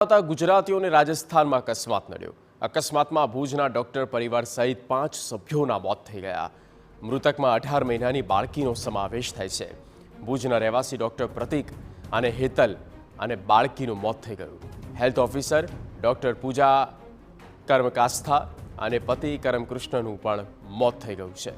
ગુજરાતીઓને રાજસ્થાનમાં અકસ્માત નડ્યો। અકસ્માતમાં ભુજના ડોક્ટર પરિવાર સહિત 5 સભ્યોના મોત થઈ ગયા। મૃતકમાં 18 મહિનાની બાળકીનો સમાવેશ થાય છે। ભુજના રહેવાસી ડોક્ટર પ્રતીક અને હેતલ અને બાળકીનું મોત થઈ ગયું। હેલ્થ ઓફિસર ડોક્ટર પૂજા કર્મકાસ્થા અને પતિ કરમકૃષ્ણનું પણ મોત થઈ ગયું છે।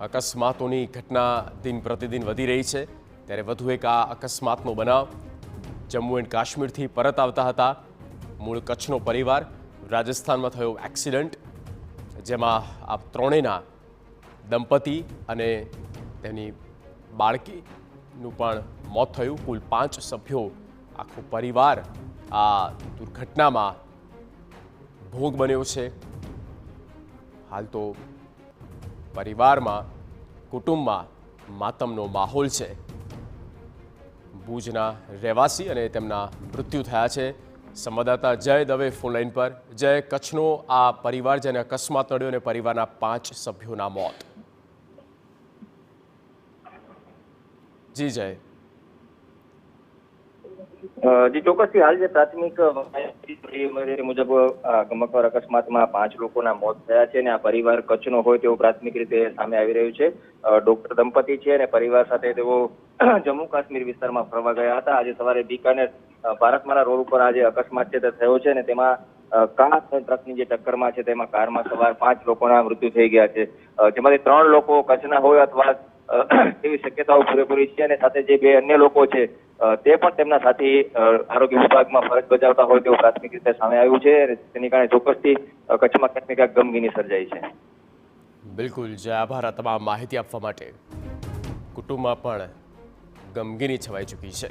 અકસ્માતોની ઘટના દિન પ્રતિદિન વધી રહી છે ત્યારે વધુ એક આ અકસ્માતનો બનાવ જમ્મુ એન્ડ કાશ્મીરથી પરત આવતા હતા મૂળ કચ્છનો પરિવાર રાજસ્થાનમાં થયો એક્સિડન્ટ જેમાં આ ત્રણેયના દંપતી અને તેની બાળકીનું પણ મોત થયું। કુલ 5 સભ્યો આખો પરિવાર આ દુર્ઘટનામાં ભોગ બન્યો છે। હાલ તો પરિવારમાં કુટુંબમાં માતમનો માહોલ છે। ભુજના રહેવાસી અને તેમના મૃત્યુ થયા છે। સંવાદદાતા જય દવે ફોન લાઈન પર। જય, કચ્છનો આ પરિવાર જેને અકસ્માત નડ્યો અને પરિવારના 5 સભ્યોના મોત। જી જય। जी ચોક્કસથી હાલ જે પ્રાથમિક મુજબ ગમકવાર અકસ્માતમાં 5 લોકોના મોત થયા છે અને આ પરિવાર કચ્છનો હોય તેવું પ્રાથમિક રીતે સામે આવી રહ્યું છે। ડોક્ટર દંપતી છે અને પરિવાર સાથે તેઓ જમ્મુ કાશ્મીર વિસ્તારમાં ફરવા ગયા હતા। આજે સવારે બીકાનેર ભારતમાલા રોડ ઉપર આજે અકસ્માત છે તે થયો છે અને તેમાં કાર અને ટ્રકની જે ટક્કરમાં છે તેમાં કારમાં સવાર 5 લોકોના મૃત્યુ થઈ ગયા છે, જેમાંથી 3 લોકો કચ્છના હોય અથવા એવી શક્યતાઓ પૂરેપૂરી છે અને સાથે જે 2 અન્ય લોકો છે તે પણ તેમના સાથી આરોગ્ય વિભાગમાં ફરજ બજાવતા હોય તેવું પ્રાથમિક રીતે સામે આવ્યું છે। તેની કારણે ચોક્કસથી કચ્છમાં ક્યાંક ને ક્યાંક ગમગીની સર્જાઈ છે। બિલકુલ જય, આભાર આ તમામ માહિતી આપવા માટે। કુટુંબમાં પણ ગમગીની છવાઈ ચૂકી છે।